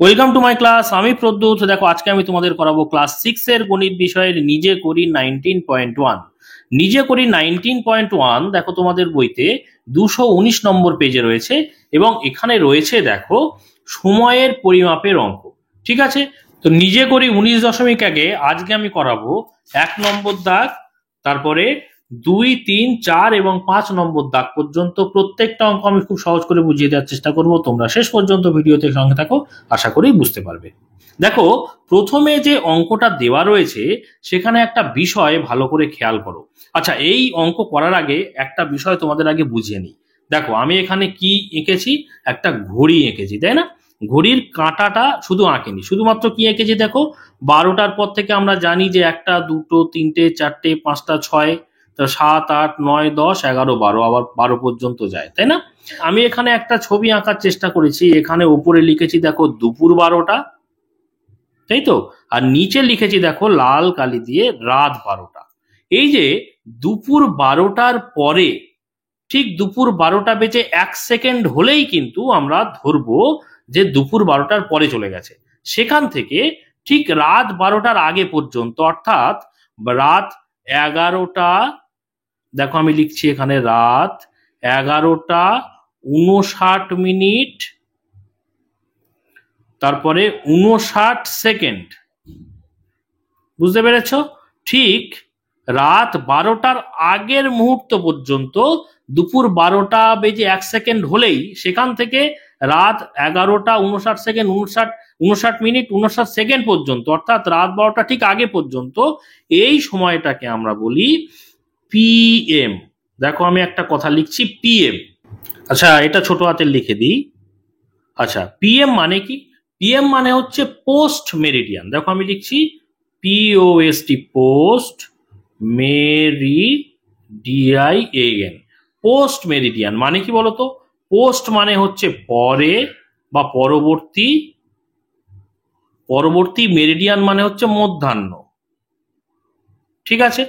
Welcome to my class. আমি প্রদ্যুৎ। দেখো আজকে আমি তোমাদের করাবো ক্লাস 6 এর গণিত বিষয়ের নিজে করি 19.1। নিজে করি 19.1 দেখো তোমাদের বইতে 219 নম্বর পেজে রয়েছে এবং এখানে রয়েছে দেখো সময়ের পরিমাপের অঙ্ক। ঠিক আছে, তো নিজে করি 19.1 আজকে আমি করাবো 1 নম্বর দাগ, তারপরে 2, 3, 4 এবং 5 নম্বর দাগ পর্যন্ত প্রত্যেকটা অঙ্ক আমি খুব সহজ করে বুঝিয়ে দেওয়ার চেষ্টা করব। তোমরা শেষ পর্যন্ত ভিডিওতে সঙ্গে থাকো, আশা করি বুঝতে পারবে। দেখো প্রথমে যে অঙ্কটা দেওয়া রয়েছে সেখানে একটা বিষয় ভালো করে খেয়াল করো। আচ্ছা, এই অঙ্ক করার আগে একটা বিষয় তোমাদের আগে বুঝিয়ে নিই। দেখো আমি এখানে কি এঁকেছি, একটা ঘড়ি এঁকেছি, তাই না? ঘড়ির কাঁটাটা শুধু আঁকেনি, শুধুমাত্র কি এঁকেছি দেখো 12টার পর থেকে আমরা জানি যে 1টা 2টো 3টে 4টে 5টা 6, তো 7, 8, 9, 10, 11, 12, আবার 12 পর্যন্ত যায়, তাই না? আমি এখানে একটা ছবি আঁকার চেষ্টা করেছি। এখানে উপরে লিখেছি দেখো দুপুর 12টা, তাই তো, আর নিচে লিখেছি দেখো লাল কালি দিয়ে রাত 12টা। এই যে দুপুর 12টার পরে, ঠিক দুপুর 12টা বেজে 1 সেকেন্ড হলেই কিন্তু আমরা ধরবো যে দুপুর 12টার পরে চলে গেছে। সেখান থেকে ঠিক রাত 12টার আগে পর্যন্ত, অর্থাৎ রাত 11টা, দেখো আমি লিখছি এখানে রাত 11টা 59 মিনিট, তারপরে 59 সেকেন্ড। বুঝতে পেরেছ? ঠিক রাত 12টার আগের মুহূর্ত পর্যন্ত, দুপুর 12টা বেজে 1 সেকেন্ড হলেই সেখান থেকে রাত 11টা 59 সেকেন্ড 59 মিনিট 59 সেকেন্ড পর্যন্ত, অর্থাৎ রাত 12টা ঠিক আগে পর্যন্ত, এই সময়টাকে আমরা বলি পিএম। দেখো আমি একটা কথা লিখছি পিএম। আচ্ছা, এটা ছোট হাতের লিখে দিই। আচ্ছা, পিএম মানে কি? পিএম মানে হচ্ছে পোস্ট মেরিডিয়ান। দেখো আমি লিখছি পিওএসটি, পোস্ট মেরিডিয়ান। পোস্ট মেরিডিয়ান মানে কি বলতো? পোস্ট মানে হচ্ছে পরে বা পরবর্তী, পরবর্তী, মেরিডিয়ান মানে হচ্ছে মধ্যাহ্ন। ঠিক আছে,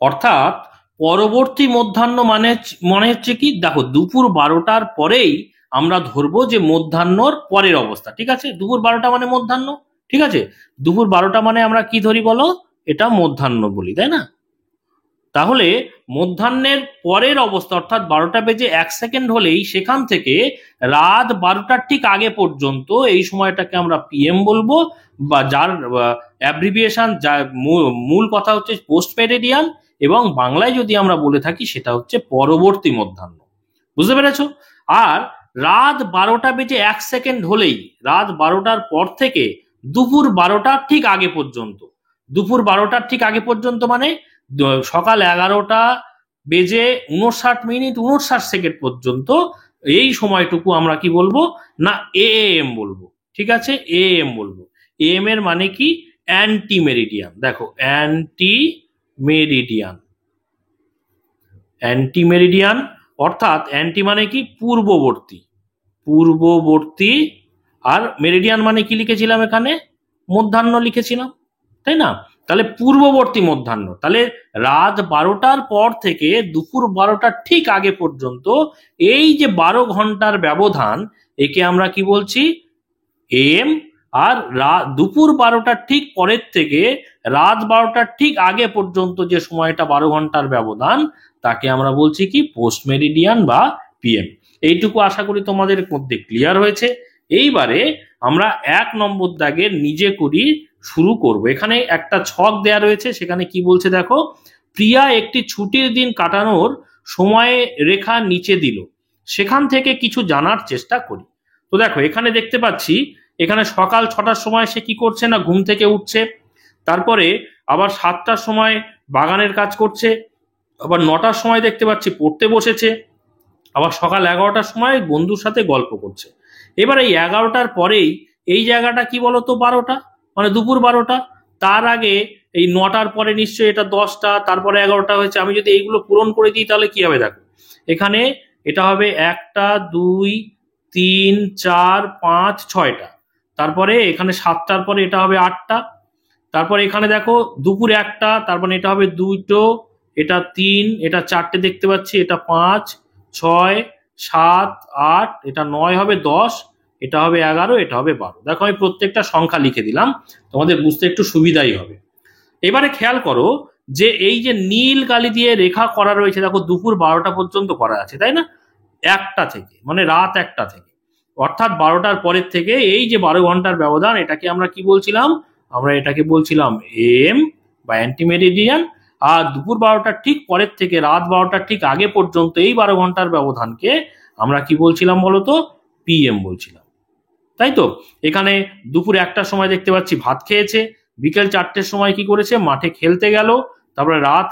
অর্থাৎ পরবর্তী মধ্যাহ্ন মানে মনে হচ্ছে কি, দেখো দুপুর 12টার পরেই আমরা ধরবো যে মধ্যাহ্নর পরের অবস্থা। ঠিক আছে, দুপুর 12টা মানে মধ্যাহ্ন। ঠিক আছে, দুপুর 12টা মানে আমরা কি ধরি বলো? এটা মধ্যাহ্ন বলি, তাই না? তাহলে মধ্যাহ্নের পরের অবস্থা, অর্থাৎ 12টা বেজে 1 সেকেন্ড হলেই সেখান থেকে রাত 12টার ঠিক আগে পর্যন্ত, এই সময়টাকে আমরা পিএম বলবো, বা যার অ্যাব্রিভিয়েশন, যার মূল কথা হচ্ছে পোস্ট মেরিডিয়ান, এবং বাংলায় যদি আমরা বলে থাকি সেটা হচ্ছে পরবর্তী মধ্যাহ্ন। বুঝতে পেরেছো? আর রাত 12টা বেজে 1 সেকেন্ড হলেই, রাত 12টার পর থেকে দুপুর 12টার ঠিক আগে পর্যন্ত, দুপুর 12টার ঠিক আগে পর্যন্ত মানে সকাল 11টা বেজে 59 মিনিট 59 সেকেন্ড পর্যন্ত, এই সময়টুকু আমরা কি বলবো না, এএম বলবো। ঠিক আছে, এএম বলবো। এএম এর মানে কি? Anti meridian. দেখো অ্যান্টি মেরিডিয়ান, অ্যান্টি মেরিডিয়ান, অর্থাৎ অ্যান্টি মানে কি? পূর্ববর্তী, পূর্ববর্তী। আর মেরিডিয়ান মানে কি লিখেছিলাম এখানে? মধ্যাহ্ন লিখেছিলাম, তাই না? তাহলে পূর্ববর্তী মধ্যাহ্ন। তাহলে রাত 12টার পর থেকে দুপুর 12টার ঠিক আগে পর্যন্ত এই যে 12 ঘন্টার ব্যবধান, একে আমরা কি বলছি? এম। আর দুপুর 12টার ঠিক পরের থেকে রাত 12টার ঠিক আগে পর্যন্ত যে সময়টা 12 ঘন্টার ব্যবধান, তাকে আমরা বলছি কি? পোস্ট মেরিডিয়ান বা পিএম। এইটুকু আশা করি তোমাদের মধ্যে ক্লিয়ার হয়েছে। এইবারে আমরা 1 নম্বর দাগের নিজে করি শুরু করব। এখানে একটা ছক দেয়া রয়েছে, সেখানে কি বলছে দেখো, প্রিয়া একটি ছুটির দিন কাটানোর সময় রেখা নিচে দিল, সেখান থেকে কিছু জানার চেষ্টা করি। তো দেখো এখানে দেখতে পাচ্ছি, এখানে সকাল 6টার সময় সে কি করছে না, ঘুম থেকে উঠছে। তারপরে আবার 7টার সময় বাগানের কাজ করছে। আবার 9টার সময় দেখতে পাচ্ছি পড়তে বসেছে। আবার সকাল 11টার সময় বন্ধুর সাথে গল্প করছে। এবার এই 11টার পরেই এই জায়গাটা কি বলতো? 12টা, মানে দুপুর 12টা। তার আগে এই 9টার পরে নিশ্চয়ই এটা 10টা, তারপরে 11টা হয়েছে। আমি যদি এইগুলো পূরণ করে দিই তাহলে কি হবে দেখো, এখানে এটা হবে 1টা 2 3 4 5 6টা। তারপরে এখানে 7টার পরে এটা হবে 8টা। তারপরে এখানে দেখো দুপুর 1টা, তার মানে এটা হবে 2টো, এটা 3, এটা 4টে দেখতে পাচ্ছি, এটা 5 6 7 8, এটা 9 হবে 10, এটা হবে 11, এটা হবে 12। দেখো আমি প্রত্যেকটা সংখ্যা লিখে দিলাম, তোমাদের বুঝতে একটু সুবিধাই হবে। এবারে খেয়াল করো যে এই যে নীল কালি দিয়ে রেখা করা রয়েছে, দেখো দুপুর 12টা পর্যন্ত করা আছে, তাই না? 1টা থেকে, মানে রাত 1টা থেকে, অর্থাৎ 12টার পরের থেকে এই যে 12 ঘন্টার ব্যবধান, এটাকে আমরা কি বলছিলাম? আমরা এটাকে বলছিলাম এম বা অ্যান্টি মেরিডিয়ান। আর দুপুর 12টার ঠিক পরের থেকে রাত 12টার ঠিক আগে পর্যন্ত এই 12 ঘন্টার ব্যবধানকে আমরা কি বলছিলাম বলতো? পিএম বলছিলাম, তাই তো? এখানে দুপুর 1টার সময় দেখতে পাচ্ছি ভাত খেয়েছে, বিকেল 4টের সময় কি করেছে? মাঠে খেলতে গেল, তারপরে রাত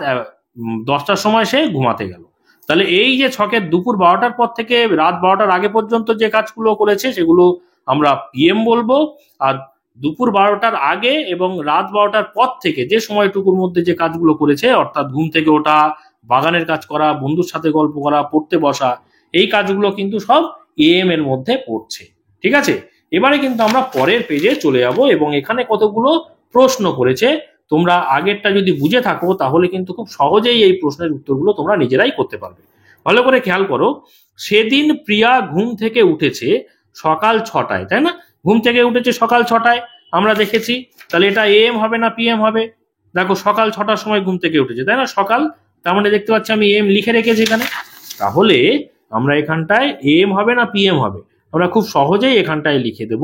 10টার সময় সে ঘুমাতে গেল। তাহলে এই যে ছকের দুপুর 12টার পর থেকে রাত 12টার আগে পর্যন্ত যে কাজগুলো করেছে সেগুলো আমরা পিএম বলবো। আর দুপুর 12টার আগে এবং রাত 12টার পর থেকে যে সময়টুকুর মধ্যে যে কাজগুলো করেছে, অর্থাৎ ঘুম থেকে ওঠা, বাগানের কাজ করা, বন্ধুর সাথে গল্প করা, পড়তে বসা, এই কাজগুলো কিন্তু সব এএম এর মধ্যে পড়ছে। ঠিক আছে, এবারে কিন্তু আমরা পরের পেজে চলে যাব এবং এখানে কতগুলো প্রশ্ন করেছে। তোমরা আগেরটা যদি বুঝে থাকো তাহলে কিন্তু খুব সহজেই এই প্রশ্নের উত্তরগুলো তোমরা নিজেরাই করতে পারবে। ভালো করে খেয়াল করো, সেদিন প্রিয়া ঘুম থেকে উঠেছে সকাল 6টায়, তাই না? ঘুম থেকে উঠেছে সকাল 6টায়, আমরা দেখেছি। তাহলে এটা এম হবে না পিএম হবে? দেখো সকাল 6টার সময় ঘুম থেকে উঠেছে, তাই না? সকাল, তার মানে দেখতে পাচ্ছি আমি এম লিখে রেখেছি এখানে। তাহলে আমরা এখানটায় এম হবে না পিএম হবে? আমরা খুব সহজেই এখানটায় লিখে দেব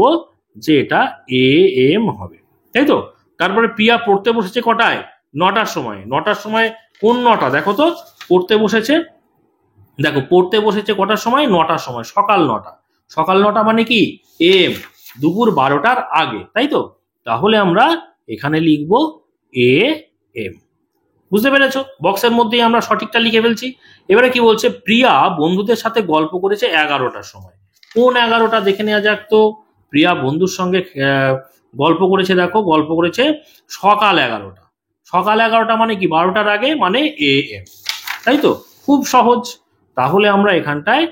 যে এটা এ এম হবে, তাই তো? তারপরে প্রিয়া পড়তে বসেছে কটায়? 9টার সময়। 9টার সময় কোন 9টা? দেখো তো, পড়তে বসেছে, দেখো পড়তে বসেছে কটার সময়? 9টার সময়, সকাল 9টা। সকাল 9টা মানে কি? এম, দুপুর 12টার আগে, তাই তো? তাহলে আমরা এখানে লিখবো এ এম। বুঝতে পেরেছো? বক্সের মধ্যেই আমরা সঠিকটা লিখে ফেলছি। এবারে কি বলছে? প্রিয়া বন্ধুদের সাথে গল্প করেছে 11টার সময়। কোন 11টা দেখে নেওয়া যাক তো। প্রিয়া বন্ধুর সঙ্গে গল্প করেছে, দেখো গল্প করেছে সকাল 11টা। সকাল 11টা মানে কি? 12টার আগে, মানে এ এম, তাই তো? খুব সহজ। তাহলে আমরা এখানটায়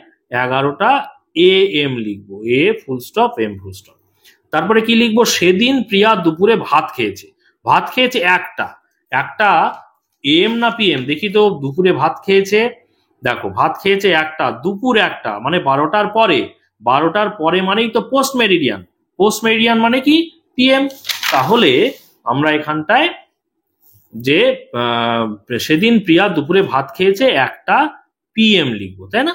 11টা এ এম লিখবো, A full stop M full stop. তারপরে কি লিখবো? সেদিন প্রিয়া দুপুরে ভাত খেয়েছে। ভাত খেয়েছে 1টা। 1টা এম না পিএম দেখি তো? দুপুরে ভাত খেয়েছে, দেখো ভাত খেয়েছে 1টা, দুপুর 1টা মানে 12টার পরে। 12টার পরে মানেই তো পোস্ট মেরিডিয়ান। পোস্ট মেরিডিয়ান মানে কি? পিএম। তাহলে আমরা এখানটায় যে সেদিন প্রিয়া দুপুরে ভাত খেয়েছে 1টা পিএম লিখবো, তাই না?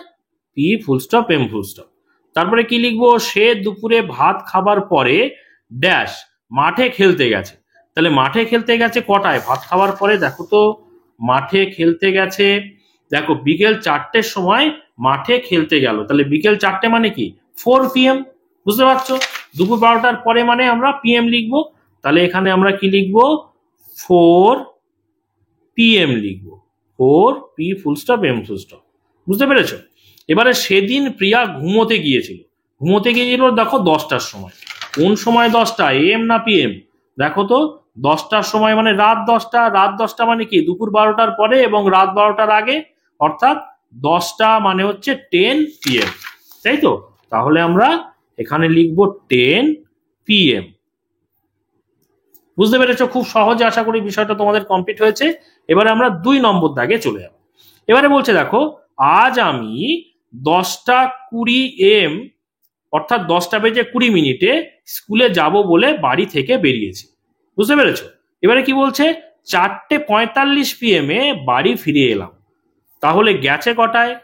P full stop M full stop. তারপরে কি লিখবো? সে দুপুরে ভাত খাবার পরে ড্যাশ মাঠে খেলতে গেছে। তাহলে মাঠে খেলতে গেছে কটায়? ভাত খাবার পরে। দেখো তো, মাঠে খেলতে গেছে, দেখো বিকেল 4টের সময় মাঠে খেলতে গেল। তাহলে বিকেল 4টে মানে কি? 4 PM। বুঝতে পারছো? দুপুর 12টার পরে মানে আমরা পিএম লিখবো। তাহলে এখানে আমরা কি লিখবো? 4 PM লিখবো, 4 P full stop M full stop. বুঝতে পেরেছো? এবারে সেদিন প্রিয়া ঘুমোতে গিয়েছিল। ঘুমোতে গিয়েছিল দেখো 10টার সময়। কোন সময় 10টা? এম না পিএম? দেখো তো, 10টার সময় মানে রাত 10টা। রাত 10টা মানে কি? দুপুর 12টার পরে এবং রাত 12টার আগে, অর্থাৎ 10টা মানে হচ্ছে 10 PM, তাই তো? তাহলে আমরা এখানে লিখবো 10 PM। বুঝতে পেরেছো? খুব সহজে আশা করি বিষয়টা তোমাদের কমপ্লিট হয়েছে। এবারে আমরা 2 নম্বর দাগে চলে যাব। এবারে বলছে দেখো, আজ আমি 10টা 20 AM অর্থাৎ 10টা বেজে 20 মিনিটে স্কুলে যাব বলে বাড়ি থেকে বেরিয়েছি। বুঝতে পেরেছো? এবারে কি বলছে? 4:45 PM বাড়ি ফিরে এলাম। তাহলে গেছে কটায়?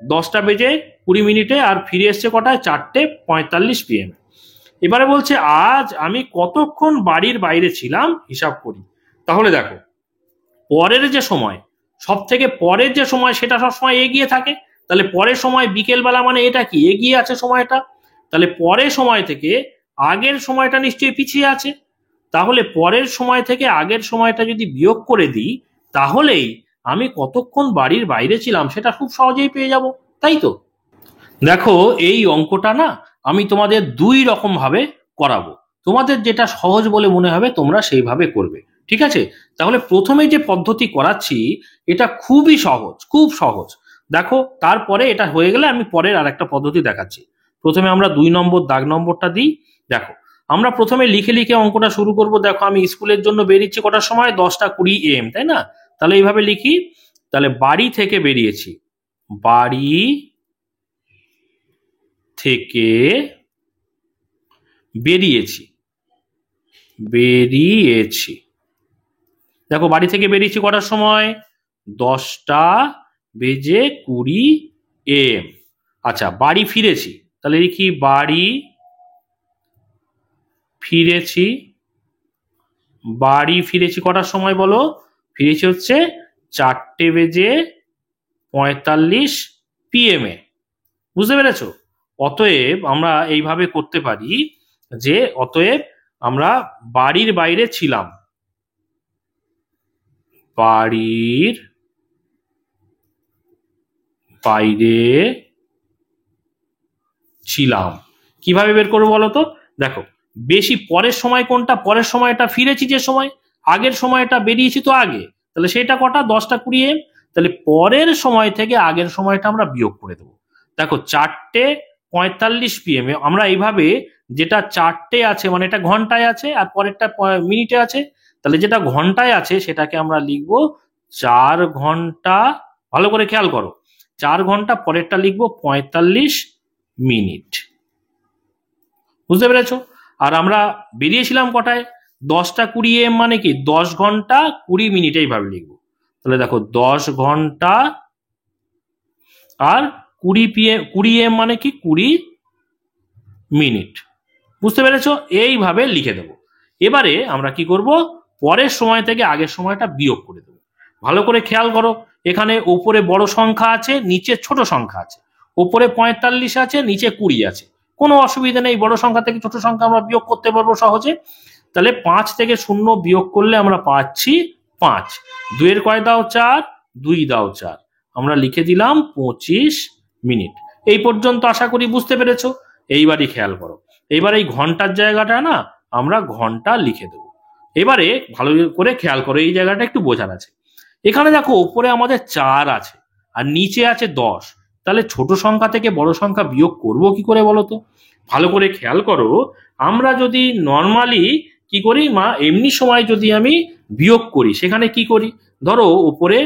10টা বেজে 20 মিনিটে, আর ফিরে এসছে কটায়? 4:45 PM। এবারে বলছে আজ আমি কতক্ষণ বাড়ির বাইরে ছিলাম হিসাব করি। তাহলে দেখো, পরের যে সময়, সব থেকে পরের যে সময়, সেটা সবসময় এগিয়ে থাকে। তাহলে পরের সময় বিকেলবেলা মানে এটা কি? এগিয়ে আছে সময়টা। তাহলে পরের সময় থেকে আগের সময়টা নিশ্চয়ই পিছিয়ে আছে। তাহলে পরের সময় থেকে আগের সময়টা যদি বিয়োগ করে দিই, তাহলেই আমি কতক্ষণ বাড়ির বাইরে ছিলাম সেটা খুব সহজেই পেয়ে যাব, তাই তো? দেখো, এই অঙ্কটা না আমি তোমাদের 2 রকম ভাবে করাবো। তোমাদের যেটা সহজ বলে মনে হবে তোমরা সেইভাবে করবে, ঠিক আছে? তাহলে প্রথমে যে পদ্ধতি করাচ্ছি এটা খুবই সহজ, খুব সহজ। দেখো, তারপরে এটা হয়ে গেলে আমি পরের আরেকটা পদ্ধতি দেখাচ্ছি। প্রথমে আমরা 2 নম্বর দাগ নম্বরটা দিই। দেখো, আমরা প্রথমে লিখে লিখে অঙ্কটা শুরু করব। দেখো, আমি স্কুলের জন্য বেরিয়েছি কটার সময়? 10টা 20 AM, তাই না? তাহলে এইভাবে লিখি। তাহলে বাড়ি থেকে বেরিয়েছি, বাড়ি থেকে বেরিয়েছি, বেরিয়েছি। দেখো বাড়ি থেকে বেরিয়েছি কটার সময়? 10:20 AM। আচ্ছা, বাড়ি ফিরেছি, তাহলে লিখি বাড়ি ফিরেছি। বাড়ি ফিরেছি কটার সময় বলো? ফিরেছি হচ্ছে 4:45 PM। বুঝতে পেরেছো? অতএব আমরা এইভাবে করতে পারি যে অতএব আমরা বাড়ির বাইরে ছিলাম, বাড়ির বাইরে ছিলাম। কিভাবে বের করবো বলো তো? দেখো বেশি পরের সময় কোনটা? পরের সময়টা ফিরেছি যে সময়, আগের সময়টা বেরিয়েছি তো আগে, তাহলে সেটা কটা? 10:20 AM। তাহলে পরের সময় থেকে আগের সময়টা আমরা বিয়োগ করে দেবো। দেখো 4:45 PM আমরা এইভাবে, যেটা 4টে আছে মানে এটা ঘন্টায় আছে আর পরেরটা মিনিটে আছে, তাহলে যেটা ঘন্টায় আছে সেটাকে আমরা লিখবো 4 ঘন্টা। ভালো করে খেয়াল করো, 4 ঘন্টা, পরেরটা লিখবো 45 মিনিট। বুঝতে পেরেছো? আর আমরা বেরিয়েছিলাম কটায়? 10:20 AM মানে কি? 10 ঘন্টা 20 মিনিট, এইভাবে লিখবো। তাহলে দেখো 10 ঘন্টা আর 20 AM মানে কি? 20 মিনিট। বুঝতে পেরেছো? এইভাবে লিখে দেবো। এবারে আমরা কি করব? পরের সময় থেকে আগের সময়টা বিয়োগ করে দেবো। ভালো করে খেয়াল করো, এখানে উপরে বড় সংখ্যা আছে, নিচে ছোট সংখ্যা আছে। উপরে 45 আছে, নিচে 20 আছে। কোনো অসুবিধা নেই, বড় সংখ্যা থেকে ছোট সংখ্যা আমরা বিয়োগ করতে পারবো সহজে। তাহলে 5 থেকে 0 বিয়োগ করলে আমরা পাচ্ছি 5। 2 কয় দাও 4, 2 দাও 4, আমরা লিখে দিলাম 25 মিনিট। এই পর্যন্ত আশা করি বুঝতে পেরেছো। এইবারই খেয়াল করো, এবার এই ঘন্টার জায়গাটা না আমরা ঘন্টা লিখে দেবো। এবারে ভালো করে খেয়াল করো, এই জায়গাটা একটু বোঝার আছে। এখানে দেখো উপরে আমাদের 4 আছে আর নিচে আছে 10, তাহলে ছোট সংখ্যা থেকে বড় সংখ্যা বিয়োগ করব কি করে বলো তো? ভালো করে খেয়াল করো, আমরা যদি নর্মালি কি করি মা, এমনি সময় যদি আমি বিয়োগ করি সেখানে কি করি? ধরো উপরে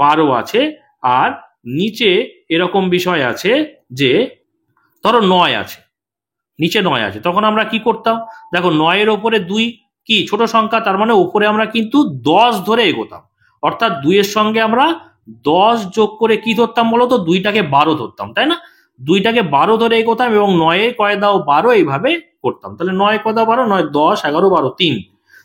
12 আছে আর নিচে এরকম বিষয় আছে যে ধরো 9 আছে, নিচে 9 আছে, তখন আমরা কি করতাম? দেখো 9-এর ওপরে 2 কি ছোট সংখ্যা, তার মানে উপরে আমরা কিন্তু 10 ধরে এগোতাম। অর্থাৎ 2-এর সঙ্গে আমরা 10 যোগ করে কি ধরতাম বলতো? 2টাকে 12 ধরতাম, তাই না? 2টাকে 12 ধরে এগোতাম এবং 9-এ কয় দাও 12, এইভাবে করতাম। তাহলে 9 কয় দাও 12, 9 10 11 12 3।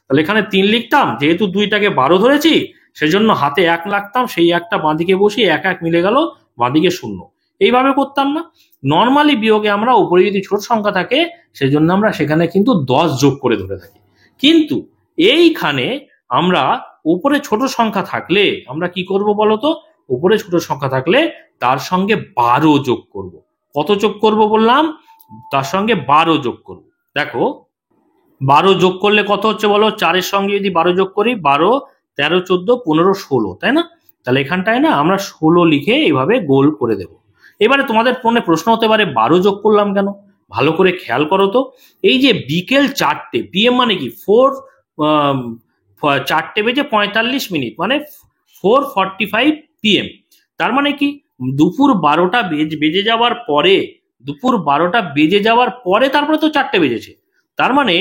তাহলে এখানে 3 লিখতাম, যেহেতু 2টাকে 12 ধরেছি সেজন্য হাতে 1 লাগতাম, সেই 1টা বাঁদিকে বসিয়ে 1 1 মিলে গেল, বাঁদিকে 0। এইভাবে করতাম না? নর্মালি বিয়োগে আমরা উপরে যদি ছোট সংখ্যা থাকে সেজন্য আমরা সেখানে কিন্তু 10 যোগ করে ধরে থাকি। কিন্তু এইখানে আমরা উপরে ছোট সংখ্যা থাকলে আমরা কি করব বলতো? উপরে ছোট সংখ্যা থাকলে তার সঙ্গে 12 যোগ করব। কত যোগ করব বললাম? তার সঙ্গে 12 যোগ করব। দেখো 12 যোগ করলে কত হচ্ছে বলো? 4-এর সঙ্গে যদি 12 যোগ করি, 12 13 14 15 16, তাই না? তাহলে এখানটায় না আমরা 16 লিখে এইভাবে গোল করে দেব। এবারে তোমাদের মনে প্রশ্ন হতে পারে 12 যোগ করলাম কেন? ভালো করে খেয়াল করো তো, এই যে বিকেল 4টে PM মানে কি 4:45 মানে 4:45 PM। তার মানে কি দুপুর 12টা বেজে যাওয়ার পরে, দুপুর 12টা বেজে যাওয়ার পরে তারপরে তো 4টে বেজেছে। তার মানে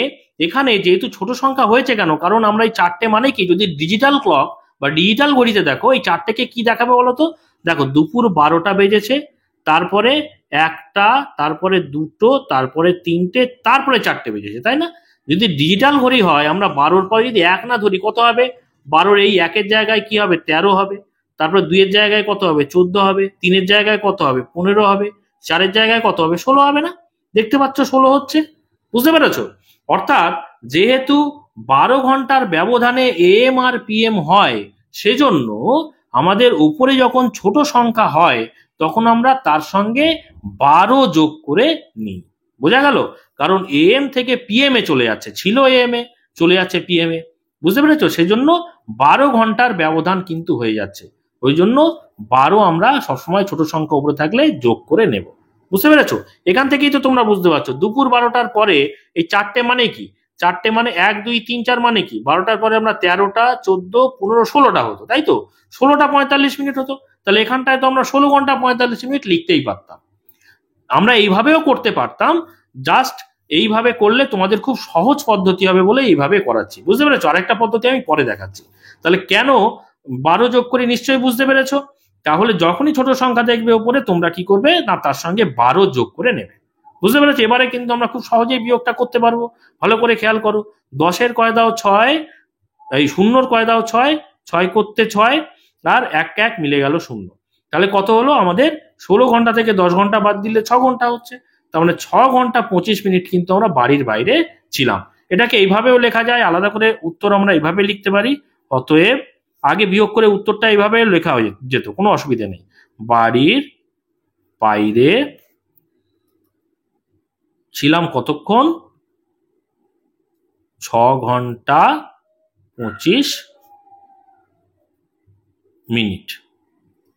এখানে যেহেতু ছোট সংখ্যা হয়েছে কেন? কারণ আমরা এই 4টে মানে কি, যদি ডিজিটাল ক্লক বা ডিজিটাল ঘড়িতে দেখো এই 4টেকে কি দেখাবে বলতো? দেখো দুপুর 12টা বেজেছে, তারপরে 1টা, তারপরে 2টো, তারপরে 3টে, তারপরে 4টে বেজেছে, তাই না? যদি ডিজিটাল ঘড়ি হয় আমরা 12-র পরে যদি 1 না ধরি, কত হবে? 12-র এই 1-এর জায়গায় কি হবে? 13 হবে, তারপরে 2-এর জায়গায় কত হবে? 14 হবে, 3-এর জায়গায় কত হবে? 15 হবে, 4-এর জায়গায় কত হবে? 16 হবে না? দেখতে পাচ্ছ 16 হচ্ছে। বুঝতে পেরেছো? অর্থাৎ যেহেতু 12 ঘন্টার ব্যবধানে AM আর PM হয়, সেজন্য আমাদের উপরে যখন ছোট সংখ্যা হয় তখন আমরা তার সঙ্গে 12 যোগ করে নিই। বোঝা গেল? কারণ AM থেকে PM এ চলে যাচ্ছে, ছিল AM এ চলে যাচ্ছে PM এ। বুঝতে পেরেছো? সেজন্য 12 ঘন্টার ব্যবধান কিন্তু হয়ে যাচ্ছে। ওই জন্য 12 আমরা সবসময় ছোট সংখ্যা উপরে থাকলে যোগ করে নেব। বুঝতে পেরেছো? এখান থেকেই তো তোমরা বুঝতে পারছো দুপুর 12টার পরে এই 4টে মানে কি? 4টে মানে 1 2 3 4 মানে কি? 12টার পরে আমরা 13টা 14 15 16টা হতো, তাই তো? 16টা 45 মিনিট হতো। তাহলে এখানটায় তো আমরা 16 ঘন্টা 45 মিনিট লিখতেই পারতাম। আমরা এইভাবেও করতে পারতাম, জাস্ট এইভাবে করলে তোমাদের খুব সহজ পদ্ধতি হবে বলে এইভাবে করাচ্ছি, বুঝতে পেরেছো? আরেকটা পদ্ধতি আমি পরে দেখাচ্ছি। তাহলে কেন 12 যোগ করে নিশ্চয়ই বুঝতে পেরেছো। তাহলে যখনই ছোট সংখ্যা দেখবে ওপরে, তোমরা কি করবে না তার সঙ্গে 12 যোগ করে নেবে, বুঝতে পেরেছো? এবারে কিন্তু আমরা খুব সহজেই বিয়োগটা করতে পারবো। ভালো করে খেয়াল করো, 10-এর কয় দাও 6, এই 0-র কয় দাও 6, 6 করতে 6, আর 1 মিলে গেল 0। তাহলে কত হলো আমাদের? 16 ঘন্টা থেকে 10 ঘন্টা বাদ দিলে 6 ঘন্টা হচ্ছে। তার মানে 6 ঘন্টা 25 মিনিট কিন্তু আমরা বাড়ির বাইরে ছিলাম। এটাকে এইভাবেও লেখা যায়, আলাদা করে উত্তর আমরা এইভাবে লিখতে পারি। অতএব আগে বিয়োগ করে উত্তরটা এইভাবে লেখা হয়ে যেত, কোনো অসুবিধা নেই। বাড়ির বাইরে ছিলাম কতক্ষণ? 6 ঘন্টা 25 মিনিট।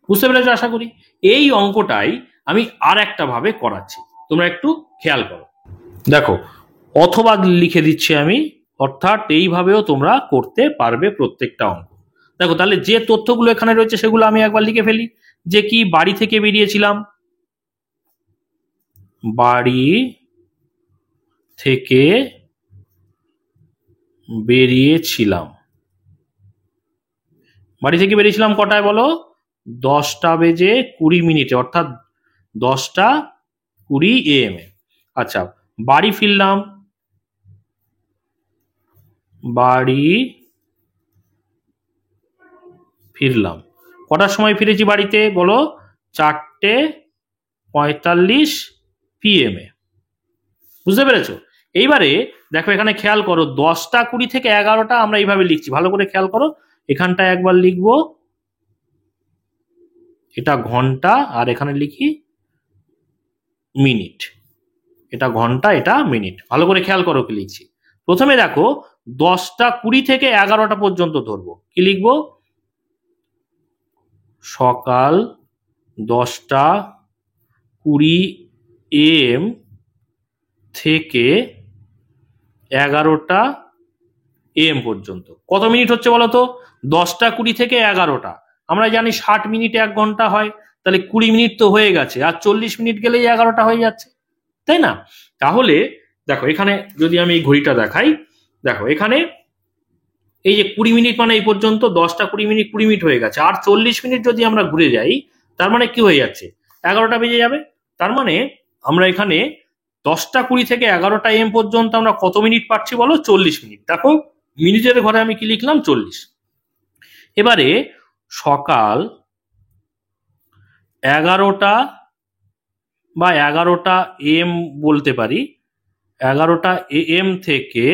বুঝতে পেরেছো আশা করি। এই অঙ্কটাই আমি আর একটা ভাবে করাচ্ছি, তোমরা একটু খেয়াল করো। দেখো, অথবা লিখে দিচ্ছি আমি, অর্থাৎ এইভাবেও তোমরা করতে পারবে প্রত্যেকটা অঙ্ক। দেখো, তাহলে যে তথ্যগুলো এখানে রয়েছে সেগুলো আমি একবার লিখে ফেলি। যে কি, বাড়ি থেকে বেরিয়েছিলাম, বাড়ি থেকে বেরিয়েছিলাম। বাড়ি থেকে বেরিয়েছিলাম কটায় বলো? 10টা বেজে 20 মিনিটে, অর্থাৎ 10টা 20 AM এ। আচ্ছা, বাড়ি ফিরলাম, বাড়ি ফিরলাম কটার সময় ফিরেছি বাড়িতে বলো? 4:45 PM এ। বুঝতে পেরেছো? এইবারে দেখো, এখানে খেয়াল করো, 10টা 20 থেকে 11টা আমরা এইভাবে লিখছি। ভালো করে খেয়াল করো, এখানটা একবার লিখবো, এটা ঘন্টা, আর এখানে লিখি মিনিট। এটা ঘন্টা, এটা মিনিট। ভালো করে খেয়াল করো কি লিখছি। প্রথমে দেখো, 10টা 20 থেকে 11টা পর্যন্ত ধরবো, কি লিখবো? সকাল 10টা 20 AM থেকে 11টা AM পর্যন্ত কত মিনিট হচ্ছে বলো তো? 10টা 20 থেকে 11টা, আমরা জানি 60 মিনিটে 1 ঘন্টা হয়। তাহলে 20 মিনিট তো হয়ে গেছে, আর 40 মিনিট গেলেই 11টা হয়ে যাচ্ছে, তাই না? তাহলে দেখো, এখানে যদি আমি এই ঘড়িটা দেখাই, দেখো এখানে এই যে 20 মিনিট মানে এই পর্যন্ত 10টা 20 মিনিট 20 মিনিট হয়ে গেছে, আর 40 মিনিট যদি আমরা ঘুরে যাই, তার মানে কি হয়ে যাচ্ছে? 11টা বেজে যাবে। তার মানে আমরা এখানে 10টা 20 থেকে 11টা AM পর্যন্ত আমরা কত মিনিট পাচ্ছি বলো? 40 মিনিট। দেখো, মিনিটের ঘরে আমি কি লিখলাম? 40। এবারে সকাল 11টা বা 11টা AM বলতে পারি, 11টা AM থেকে,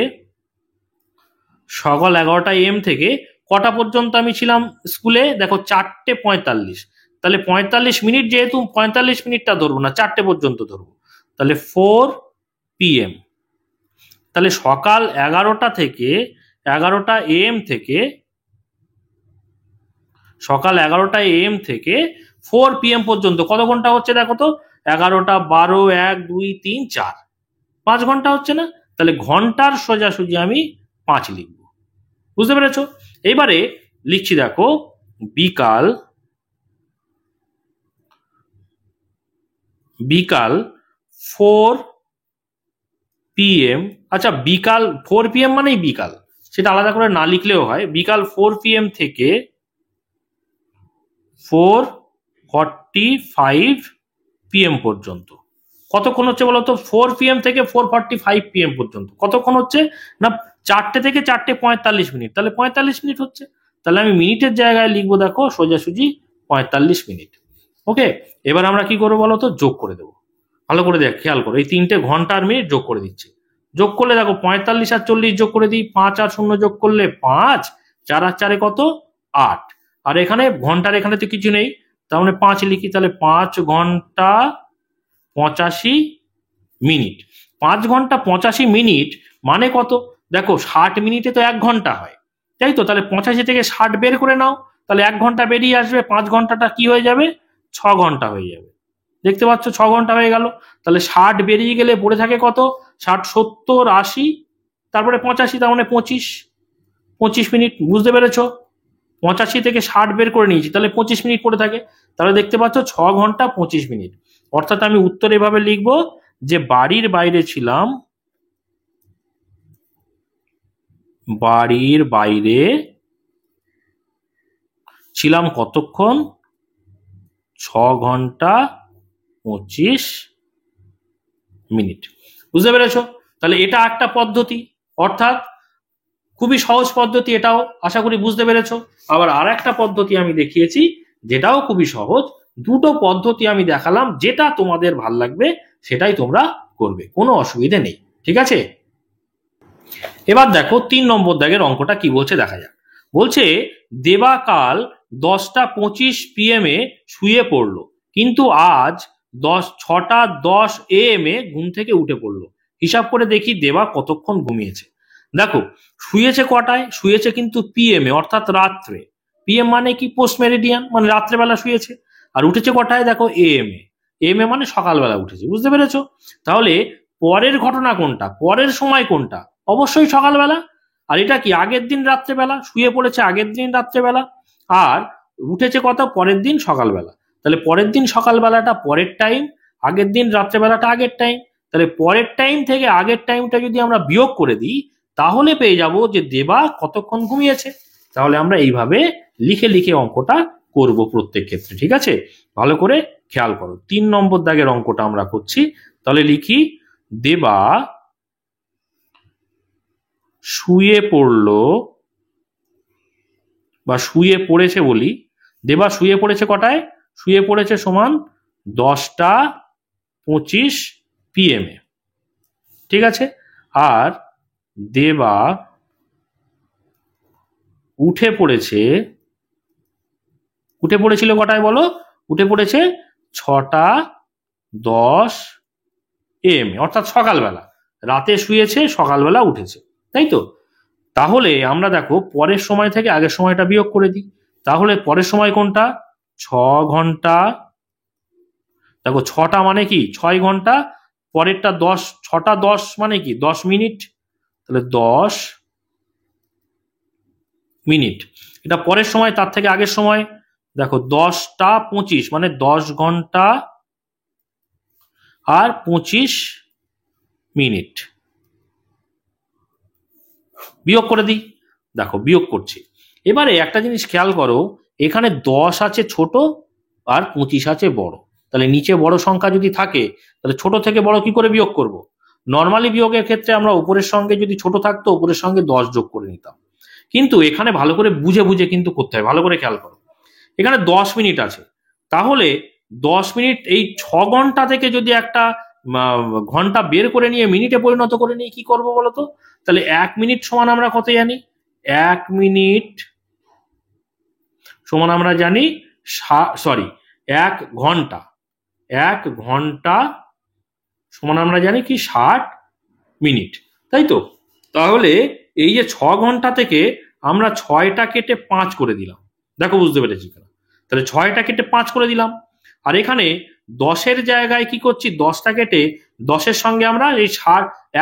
সকাল 11টা AM থেকে কটা পর্যন্ত আমি ছিলাম স্কুলে? দেখো, 4:45। তাহলে 45 মিনিট, যেহেতু 45 মিনিটটা ধরবো না, 4টে পর্যন্ত ধরবো, তাহলে 4 PM। তাহলে সকাল 11টা থেকে, 11টা AM থেকে, সকাল 11টা AM থেকে 4 PM পর্যন্ত কত ঘন্টা হচ্ছে দেখো তো? 11টা 12 1 2 3 4, 5 ঘন্টা হচ্ছে না? তাহলে ঘন্টার সোজাসুজি আমি 5 লিখবো। বুঝতে পেরেছো? এবারে লিখছি, দেখো, বিকাল 4 PM। আচ্ছা, বিকাল 4 PM মানেই বিকাল, সেটা আলাদা করে না লিখলেও হয়। বিকাল 4 PM থেকে 4:45 PM পর্যন্ত কতক্ষণ হচ্ছে বলতো? 4 PM থেকে 4:45 PM পর্যন্ত কতক্ষণ হচ্ছে না? 4টে থেকে 4:45 মিনিট, তাহলে 45 মিনিট হচ্ছে। তাহলে আমি মিনিটের জায়গায় লিখবো, দেখো, সোজাসুজি 45 মিনিট। ওকে, এবার আমরা কি করবো বলতো? যোগ করে দেবো। ভালো করে দেখ, খেয়াল করো, এই 3টে ঘন্টা আর মিনিট যোগ করে দিচ্ছি। যোগ করলে দেখো, 45 আর 40 যোগ করে দিই, 5 আর 0 যোগ করলে 5, 4 আর 4 কত? 8। আর এখানে ঘন্টার এখানে তো কিছু নেই, তার মানে 5 লিখি। তাহলে 5 ঘন্টা 85 মিনিট। 5 ঘন্টা 85 মিনিট মানে কত? দেখো, 60 মিনিটে তো 1 ঘন্টা হয়, তাই তো? তাহলে 85 থেকে 60 বের করে নাও, তাহলে 1 ঘন্টা বেরিয়ে আসবে। 5 ঘন্টাটা কি হয়ে যাবে? 6 ঘন্টা হয়ে যাবে। দেখতে পাচ্ছ, 6 ঘন্টা হয়ে গেল। তাহলে 60 বেরিয়ে গেলে পড়ে থাকে কত? 60 70 80, তারপরে 85, তার মানে 25 মিনিট। বুঝতে পেরেছো? 85 থেকে 60 বের করে নিয়েছি, তাহলে 25 মিনিট পড়ে থাকে। তাহলে দেখতে পাচ্ছ 6 ঘন্টা 25 মিনিট। অর্থাৎ আমি উত্তর এভাবে লিখবো যে বাড়ির বাইরে ছিলাম বাড়ির বাইরে ছিলাম কতক্ষণ? 6 ঘন্টা 25 মিনিট। বুঝতে পেরেছো? তাহলে এটা একটা পদ্ধতি, অর্থাৎ খুবই সহজ পদ্ধতি, এটাও আশা করি বুঝতে পেরেছো। আবার আর একটা পদ্ধতি আমি দেখিয়েছি যেটাও খুবই সহজ। দুটো পদ্ধতি আমি দেখালাম, যেটা তোমাদের ভাল লাগবে সেটাই তোমরা করবে, কোনো অসুবিধে নেই। ঠিক আছে, এবার দেখো 3 নম্বর দাগের অঙ্কটা কি বলছে দেখা যাক। বলছে দেবা কাল 10টা 25 PM শুয়ে পড়লো, কিন্তু আজ 6টা 10 AM ঘুম থেকে উঠে পড়লো। হিসাব করে দেখি দেবা কতক্ষণ ঘুমিয়েছে। দেখো শুয়েছে কটায়? শুয়েছে কিন্তু PM অর্থাৎ রাত্রে। PM মানে কি? পোস্ট মেরিডিয়ান, মানে রাত্রেবেলা শুয়েছে। আর উঠেছে কটায়? দেখো AM মানে সকালবেলা উঠেছে। বুঝতে পেরেছো? তাহলে পরের ঘটনা কোনটা, পরের সময় কোনটা? অবশ্যই সকালবেলা। আর এটা কি? আগের দিন রাত্রেবেলা শুয়ে পড়েছে, আগের দিন রাত্রেবেলা, আর উঠেছে কত? পরের দিন সকালবেলা। তাহলে পরের দিন সকালবেলাটা পরের টাইম, আগের দিন রাত্রেবেলাটা আগের টাইম। তাহলে পরের টাইম থেকে আগের টাইমটা যদি আমরা বিয়োগ করে দিই, তাহলে পেয়ে যাব যে দেবা কতক্ষণ ঘুমিয়েছে। তাহলে আমরা এইভাবে লিখে লিখে অঙ্কটা করব প্রত্যেক ক্ষেত্রে। ঠিক আছে, ভালো করে খেয়াল করো। 3 নম্বর দাগের অঙ্কটা আমরা করছি। তাহলে লিখি দেবা শুয়ে পড়লো, বা শুয়ে পড়েছে বলি। দেবা শুয়ে পড়েছে কটায়? শুয়ে পড়েছে সমান 10টা 25 PM। ঠিক আছে, আর দেবা উঠে পড়েছে, উঠে পড়েছিল কটায় বলো? উঠে পড়েছে 6টা 10 AM, অর্থাৎ সকালবেলা। রাতে শুয়েছে, সকালবেলা উঠেছে, তাই তো? তাহলে আমরা দেখো পরের সময় থেকে আগের সময়টা বিয়োগ করে দিই। তাহলে পরের সময় কোনটা? 6 ঘন্টা। দেখো 6টা মানে কি? 6 ঘন্টা। পরেরটা 10, 6টা 10 মানে কি? 10 মিনিট। তাহলে 10 মিনিট, এটা পরের সময়। তার থেকে আগের সময় দেখো 10টা 25 মানে 10 ঘন্টা আর 25 মিনিট। বিয়োগ করে দিই। দেখো বিয়োগ করছি। এবারে একটা জিনিস খেয়াল করো, এখানে 10 আছে ছোট আর 25 আছে বড়। তাহলে নিচে বড় সংখ্যা যদি থাকে, তাহলে ছোট থেকে বড় কি করে বিয়োগ করব? নর্মালি বিয়োগের ক্ষেত্রে আমরা উপরের সঙ্গে যদি ছোট থাকতো, উপরের সঙ্গে 10 যোগ করে নিতাম। কিন্তু এখানে ভালো করে বুঝে বুঝে কিন্তু করতে হয়। ভালো করে খেয়াল করো, এখানে 10 মিনিট আছে। তাহলে 10 মিনিট, এই 6 ঘন্টা থেকে যদি একটা ঘন্টা বের করে নিয়ে মিনিটে পরিণত করে নিয়ে কি করব বলতো? তাহলে 1 মিনিট সমান আমরা কত জানি? 1 মিনিট সমান আমরা জানি, সরি, 1 ঘন্টা। 1 ঘন্টা সমান আমরা জানি কি? 60 মিনিট, তাই তো? তাহলে এই যে 6 ঘন্টা থেকে আমরা 6টা কেটে 5 করে দিলাম। দেখো বুঝতে পেরেছি কিনা? তাহলে 6টা কেটে 5 করে দিলাম। আর এখানে 10-এর জায়গায় কি করছি? 10টা কেটে 10-এর সঙ্গে আমরা এই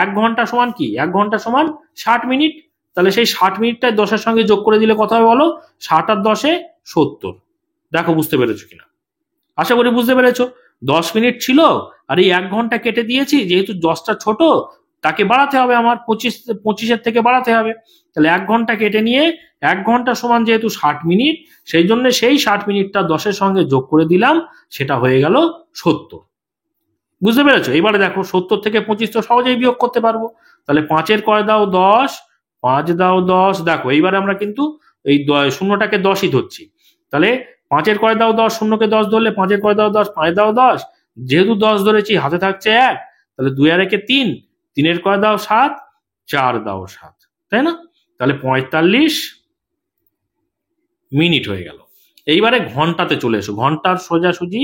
1 ঘন্টা সমান কি? 1 ঘন্টা সমান 60 মিনিট। তাহলে সেই 60 মিনিটটাই 10-এর সঙ্গে যোগ করে দিলে কত হবে বলো? 60 আর 10-এ 70। দেখো বুঝতে পেরেছো কিনা? আশা করি বুঝতে পেরেছো। 10 মিনিট ছিল, আর এই 1 ঘন্টা কেটে দিয়েছি, যেহেতু 10টা ছোট তাকে বাড়াতে হবে আমার, 25-এর থেকে বাড়াতে হবে। তাহলে 1 ঘন্টা কেটে নিয়ে 1 ঘন্টা সমান যেহেতু 60 মিনিট, সেই জন্য সেই 60 মিনিটটা 10-এর সঙ্গে যোগ করে দিলাম, সেটা হয়ে গেল 70। বুঝতে পেরেছো? এবারে দেখো 70 থেকে 25 তো সহজেই বিয়োগ করতে পারবো। তাহলে 5-এর কয় দাও 10, 5 দাও 10। দেখো এইবারে আমরা কিন্তু এই শূন্যটাকে 10ই ধরছি। তাহলে 5-এর কয় দাও 10, শূন্যকে 10 ধরলে 5-এর কয় দাও 10, 5 দাও 10। যেহেতু 10 ধরেছি, হাতে থাকছে 1, তাহলে 2 আর 1-এ 3, 3-এর কয় দাও 7, 4 দাও 7, তাই না? তাহলে 45 মিনিট হয়ে গেল। এইবারে ঘন্টাতে চলে এসো। ঘন্টার সোজাসুজি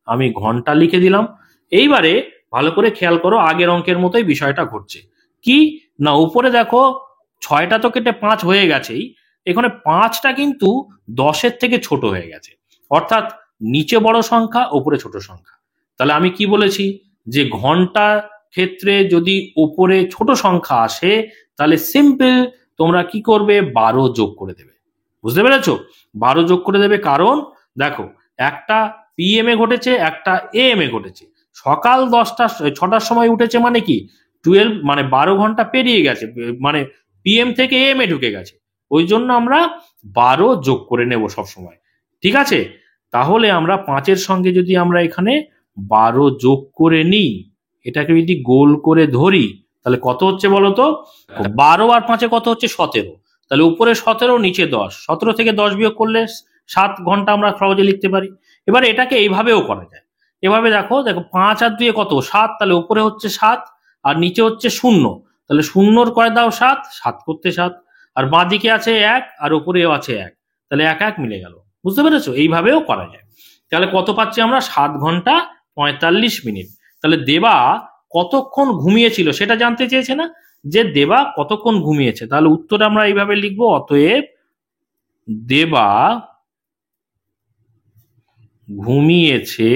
আমি ঘন্টা লিখে দিলাম। এইবারে ভালো করে খেয়াল করো, আগের অঙ্কের মতোই বিষয়টা ঘটছে। কি না, উপরে দেখো 6টা তো কেটে 5 হয়ে গেছেই, এখানে 5টা কিন্তু 10-এর থেকে ছোট হয়ে গেছে। অর্থাৎ নিচে বড় সংখ্যা, উপরে ছোট সংখ্যা। তাহলে আমি কি বলেছি? যে ঘন্টা ক্ষেত্রে যদি উপরে ছোট সংখ্যা আসে, তাহলে সিম্পল তোমরা কি করবে? 12 যোগ করে দেবে। বুঝতে পেরেছো? 12 যোগ করে দেবে, কারণ দেখো একটা PM ঘটেছে, একটা AM ঘটেছে। সকাল 6টার সময় উঠেছে মানে কি? 12 মানে 12 ঘন্টা পেরিয়ে গেছে, মানে পিএম থেকে এম এ ঢুকে গেছে, ওই জন্য আমরা 12 যোগ করে নেব সবসময়। ঠিক আছে, তাহলে আমরা 5-এর সঙ্গে যদি আমরা এখানে 12 যোগ করে নিই, এটাকে যদি গোল করে ধরি, তাহলে কত হচ্ছে বলতো? 12 আর 5-এ কত হচ্ছে? 17। তাহলে উপরে 17, নিচে 10। 17 থেকে 10 বিয়োগ করলে 7 ঘন্টা আমরা সহজে লিখতে পারি। এবার এটাকে এইভাবেও করা যায়। এভাবে দেখো দেখো 5 আর 2 কত? 7। তাহলে উপরে হচ্ছে 7 আর নিচে হচ্ছে 0। তাহলে 0 করে দাও 7, 7 করতে 7, আর বাঁদিকে আছে 1 আর উপরেও আছে 1, তাহলে 1 1 মিলে গেল। বুঝতে পেরেছো? এইভাবেও করা যায়। তাহলে কত পাচ্ছি আমরা? 7 ঘন্টা 45 মিনিট। তাহলে দেবা কতক্ষণ ঘুমিয়েছিল সেটা জানতে চেয়েছে না, যে দেবা কতক্ষণ ঘুমিয়েছে। তাহলে উত্তর আমরা এইভাবে লিখবো, অতএব দেবা ঘুমিয়েছে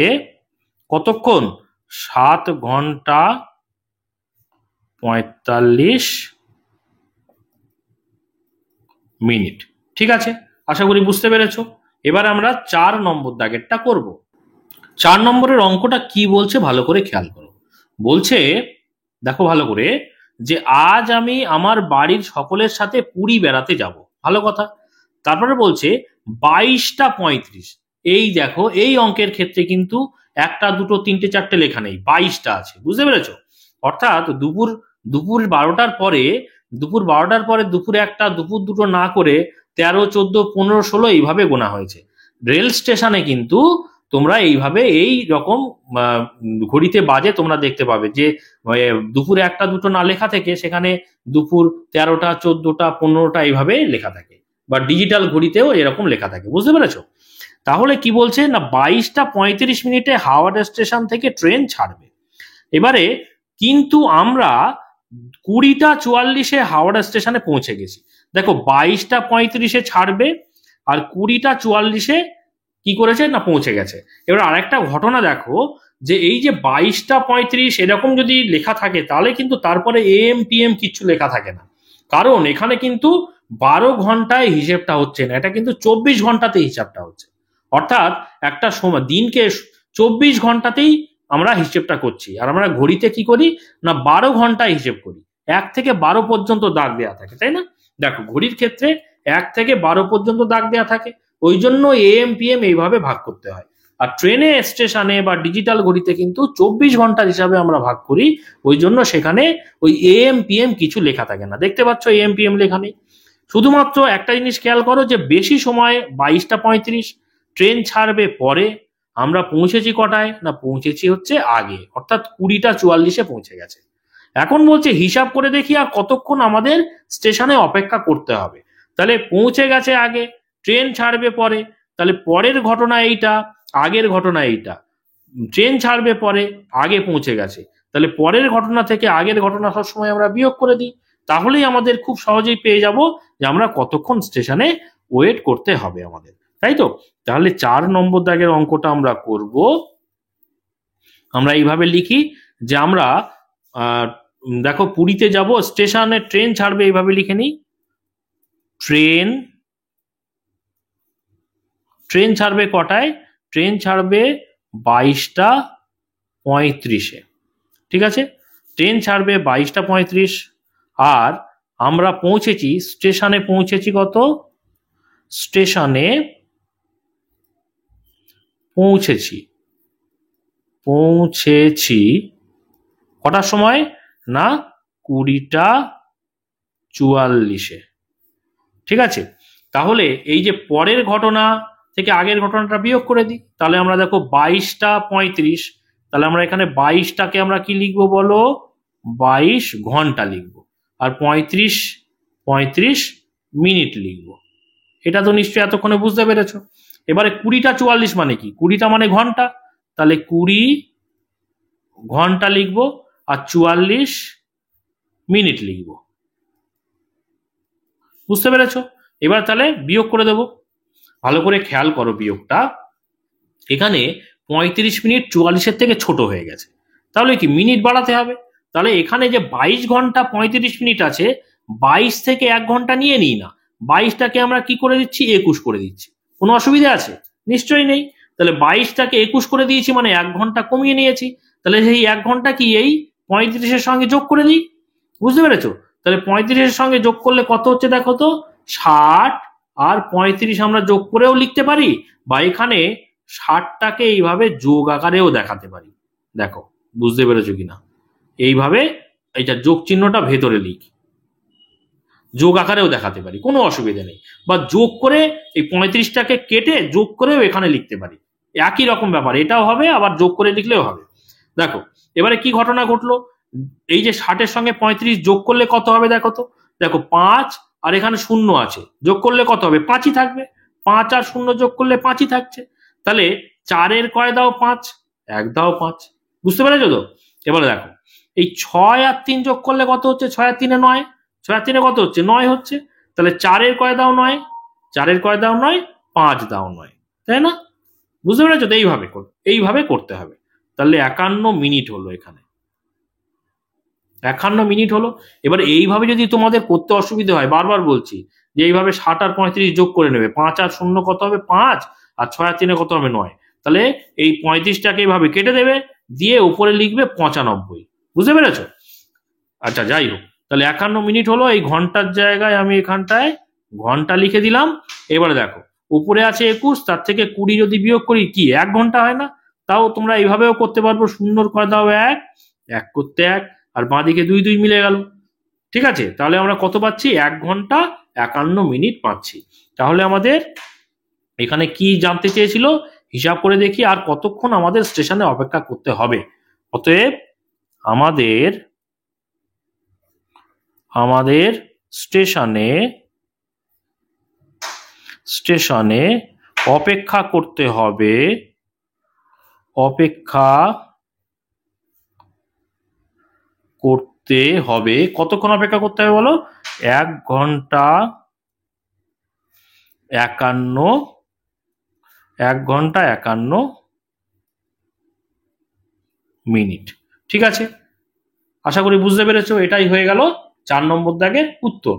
কতক্ষণ? 7 ঘন্টা 45 মিনিট। ঠিক আছে, আশা করি বুঝতে পেরেছো। এবার আমরা 4 নম্বর দাগেরটা করব। 4 নম্বরের অঙ্কটা কি বলছে ভালো করে খেয়াল করো। বলছে, দেখো ভালো করে, যে আজ আমি আমার বাড়ির সকলের সাথে পুরী বেড়াতে যাব। ভালো কথা। তারপরে বলছে 22টা 35। এই দেখো, এই অঙ্কের ক্ষেত্রে কিন্তু 1টা 2টো 3টে 4টে লেখা নেই, 22টা আছে। বুঝতে পেরেছো? অর্থাৎ দুপুর 12টার পরে, দুপুর 12টার পরে দুপুর 1টা, দুপুর 2টো না করে 13, 14, 15, 16 এইভাবে গোনা হয়েছে। রেল স্টেশনে কিন্তু তোমরা এইভাবে এই রকম ঘড়িতে বাজে তোমরা দেখতে পাবে যে দুপুর 1টা 2টো না লেখা থেকে সেখানে দুপুর 13টা, 14টা, 15টা এইভাবে লেখা থাকে, বা ডিজিটাল ঘড়িতেও এরকম লেখা থাকে। বুঝতে পেরেছো? তাহলে কি বলছে না, 22টা 35 মিনিটে হাওড়া স্টেশন থেকে ট্রেন ছাড়বে। এবারে কিন্তু আমরা 20টা 44-এ হাওড়া স্টেশনে পৌঁছে গেছি। দেখো 22টা 35-এ ছাড়বে আর 20টা 44-এ কি করেছে না পৌঁছে গেছে। এবার আরেকটা ঘটনা দেখো, যে এই যে 22টা 35 এরকম যদি লেখা থাকে, তাহলে কিন্তু তারপরে এম পিএম কিচ্ছু লেখা থাকে না, কারণ এখানে কিন্তু 12 ঘন্টায় হিসেবটা হচ্ছে না, এটা কিন্তু 24 ঘন্টাতে হিসাবটা হচ্ছে। অর্থাৎ একটা সময়, দিনকে 24 ঘন্টাতেই আমরা হিসেবটা করছি, আর আমরা ঘড়িতে কি করি না 12 ঘন্টায় হিসেব করি। 1 থেকে 12 পর্যন্ত দাগ দেওয়া থাকে, তাই না? দেখো ঘড়ির ক্ষেত্রে 1 থেকে 12 পর্যন্ত দাগ দেওয়া থাকে, ওই জন্য এএম পিএম এইভাবে ভাগ করতে হয়। আর ট্রেনে, স্টেশনে বা ডিজিটাল ঘড়িতে কিন্তু 24 ঘন্টার হিসাবে আমরা ভাগ করি, ওই জন্য সেখানে ওই এএম পিএম কিছু লেখা থাকে না। দেখতে পাচ্ছ এএম পিএম লেখা নেই। শুধুমাত্র একটা জিনিস খেয়াল করো, যে বেশি সময় 22টা 35, ট্রেন ছাড়বে পরে, আমরা পৌঁছেছি কটায় না পৌঁছেছি হচ্ছে আগে, অর্থাৎ 20টা 44-এ পৌঁছে গেছে। এখন বলছে হিসাব করে দেখি আর কতক্ষণ আমাদের স্টেশনে অপেক্ষা করতে হবে। তাহলে পৌঁছে গেছে আগে, ট্রেন ছাড়বে পরে, তাহলে পরের ঘটনা এইটা, আগের ঘটনা এইটা। ট্রেন ছাড়বে পরে, আগে পৌঁছে গেছে, তাহলে পরের ঘটনা থেকে আগের ঘটনা সবসময় আমরা বিয়োগ করে দিই, তাহলেই আমাদের খুব সহজেই পেয়ে যাব যে আমরা কতক্ষণ স্টেশনে ওয়েট করতে হবে আমাদের, তাই তো? তাহলে 4 নম্বর দাগের অঙ্কটা আমরা করব। আমরা এইভাবে লিখি যে আমরা দেখো পুরীতে যাব, স্টেশনে ট্রেন ছাড়বে, এইভাবে লিখে নিই, ট্রেন ছাড়বে কটায়? ট্রেন ছাড়বে 22টা 35-এ। ঠিক আছে, ট্রেন ছাড়বে 22টা 35, আর আমরা পৌঁছেছি স্টেশনে, পৌঁছেছি কত? স্টেশনে পৌঁছেছি কটার সময় না 20টা 44-এ। ঠিক আছে, তাহলে এই যে পরের ঘটনা থেকে আগের ঘটনাটা বিয়োগ করে দিই, তাহলে আমরা দেখো 22টা 35, তাহলে আমরা এখানে 22টাকে আমরা কি লিখবো বলো? 22 ঘন্টা লিখবো, আর 35 মিনিট লিখবো। এটা তো নিশ্চয়ই এতক্ষণে বুঝতে পেরেছো। এবারে 20টা 44 মানে কি? 20টা মানে ঘন্টা, তাহলে 20 ঘন্টা লিখবো, আর 44 মিনিট লিখবো। বুঝতে পেরেছো? এবার তাহলে বিয়োগ করে দেবো। ভালো করে খেয়াল করো বিয়োগটা, এখানে 35 মিনিট 44-এর থেকে ছোট হয়ে গেছে, তাহলে কি মিনিট বাড়াতে হবে। তাহলে এখানে যে 22 ঘন্টা 35 মিনিট আছে, 22 থেকে 1 ঘন্টা নিয়ে নিই না, 22টাকে আমরা কি করে দিচ্ছি? 21 করে দিচ্ছি। কোনো অসুবিধা আছে? নিশ্চয়ই নেই। তাহলে 22টাকে 21 করে দিয়েছি মানে 1 ঘন্টা কমিয়ে নিয়েছি, তাহলে সেই 1 ঘন্টা কি এই 35-এর সঙ্গে যোগ করে দিই। বুঝতে পেরেছো? তাহলে 35-এর সঙ্গে যোগ করলে কত হচ্ছে দেখো তো, 60, আর 35 আমরা যোগ করেও লিখতে পারি, বা এখানে 60টাকে এইভাবে যোগ আকারেও দেখাতে পারি। দেখো বুঝতে পেরেছো কিনা? এইভাবে এইটা যোগ চিহ্নটা ভেতরে লিখি, যোগ আকারেও দেখাতে পারি, কোনো অসুবিধা নেই। বা যোগ করে এই 35টাকে কেটে যোগ করেও এখানে লিখতে পারি, একই রকম ব্যাপার, এটাও হবে আবার যোগ করে লিখলেও হবে। দেখো এবারে কি ঘটনা ঘটলো, এই যে 60-এর সঙ্গে 35 যোগ করলে কত হবে দেখো তো, দেখো 5 আর এখানে 0 আছে, যোগ করলে কত হবে, 5ই থাকবে। 5 আর 0 যোগ করলে 5ই থাকছে। তাহলে 4-এর কয় দাও 5, 1 দাও 5। বুঝতে পেরেছো তো? এবারে দেখো এই 6 আর 3 যোগ করলে কত হচ্ছে, 6 আর 3-এ 9, 6 আর 3-এ কত হচ্ছে, 9 হচ্ছে। তাহলে 4-এর কয় দাও 9, 4-এর কয় দাও 9, 5 দাও 9, তাই না? বুঝতে পেরেছো তো? এইভাবে করতে হবে। তাহলে 51 মিনিট হলো, এখানে 51 মিনিট হলো। এবার এইভাবে যদি তোমাদের করতে অসুবিধা হয়, বারবার বলছি যে এইভাবে 60 আর 35 যোগ করে নেবে, 5 আর 0 কত হবে 5, আর 6 আর 3 কত হবে 9। তাহলে এই 35টাকে এইভাবে কেটে দেবে, দিয়ে উপরে লিখবে 95। বুঝতে পেরেছো? আচ্ছা যাই হোক, তাহলে 51 মিনিট হলো। এই ঘন্টার জায়গায় আমি এখানটায় ঘন্টা লিখে দিলাম। এবারে দেখো উপরে আছে 21, তার থেকে 20 যদি বিয়োগ করি কি 1 ঘন্টা হয় না? তাও তোমরা এইভাবেও করতে পারবো, 0 কয় দাও 1, 1 করতে 1, আর বাঁদিকে 2 2 মিলে গেল। ঠিক আছে, তাহলে আমরা কত পাচ্ছি, 1 ঘন্টা 51 মিনিট পাচ্ছি। তাহলে আমাদের এখানে কি জানতে চেয়েছিল, হিসাব করে দেখি আর কতক্ষণ আমাদের স্টেশনে অপেক্ষা করতে হবে। অতএব আমাদের আমাদের স্টেশনে অপেক্ষা করতে হবে, কতক্ষণ অপেক্ষা করতে হবে বলো, 1 ঘন্টা 51 মিনিট। ঠিক আছে, আশা করি বুঝতে পেরেছো। এটাই হয়ে গেল 4 নম্বর দাগের উত্তর।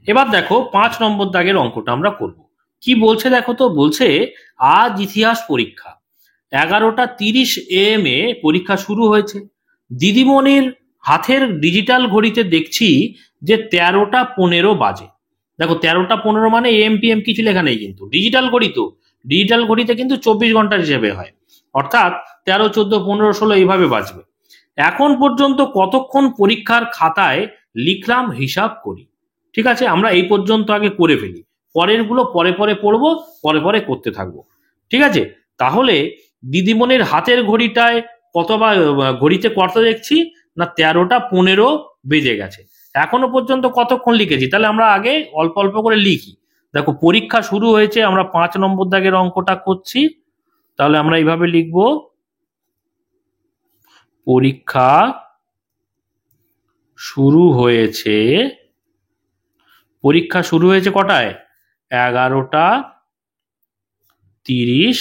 এবার দেখো 5 নম্বর দাগের অঙ্কটা আমরা করব। কি বলছে দেখো তো, বলছে আজ ইতিহাস পরীক্ষা, 11:30 AM পরীক্ষা শুরু হয়েছে। দিদিমণির হাতের ডিজিটাল ঘড়িতে দেখছি যে 13টা 15 বাজে। দেখো 13টা 15 মানে AM PM কিছু লেখা নেই, কিন্তু ডিজিটাল ঘড়ি, তো ডিজিটাল ঘড়িতে কিন্তু 24 ঘন্টার হিসেবে হয়, অর্থাৎ 13, 14, 15, 16 এইভাবে বাজবে। এখন পর্যন্ত কতক্ষণ পরীক্ষার খাতায় লিখলাম হিসাব করি। ঠিক আছে, আমরা এই পর্যন্ত আগে করে ফেলি, পরের গুলো পরে পরে পড়বো, পরে পরে করতে থাকবো। ঠিক আছে, তাহলে দিদিমণির হাতের ঘড়িটায় ঘড়িতে কত দেখছি না, 13টা 15 বেজে গেছে। এখনো পর্যন্ত কতক্ষণ লিখেছি, তাহলে আমরা আগে অল্প অল্প করে লিখি। দেখো পরীক্ষা শুরু হয়েছে, আমরা 5 নম্বর দাগের অঙ্কটা করছি। তাহলে আমরা এইভাবে লিখবো, পরীক্ষা শুরু হয়েছে কটায়, 11:30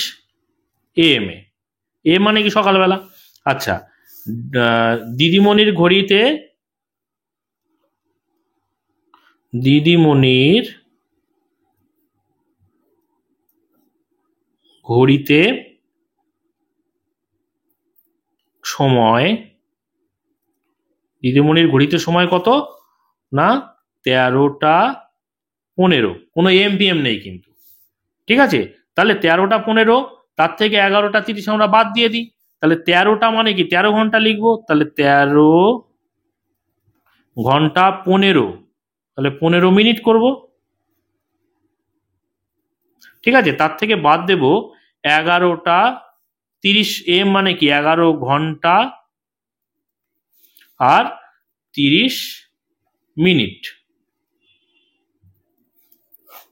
AM। এ মানে কি সকালবেলা। আচ্ছা, দিদিমণির ঘড়িতে সময় কত না, 13টা 15, কোনো এমপিএম নেই কিন্তু। ঠিক আছে, তাহলে 13টা 15, তার থেকে 11:30 আমরা বাদ দিয়ে দিই, তাহলে 13টা মানে কি 13 ঘন্টা লিখবো, তাহলে 13 ঘন্টা 15, তাহলে 15 মিনিট করব। ঠিক আছে, তার থেকে বাদ দেব 11:30 AM মানে কি 11 ঘন্টা আর 30 মিনিট,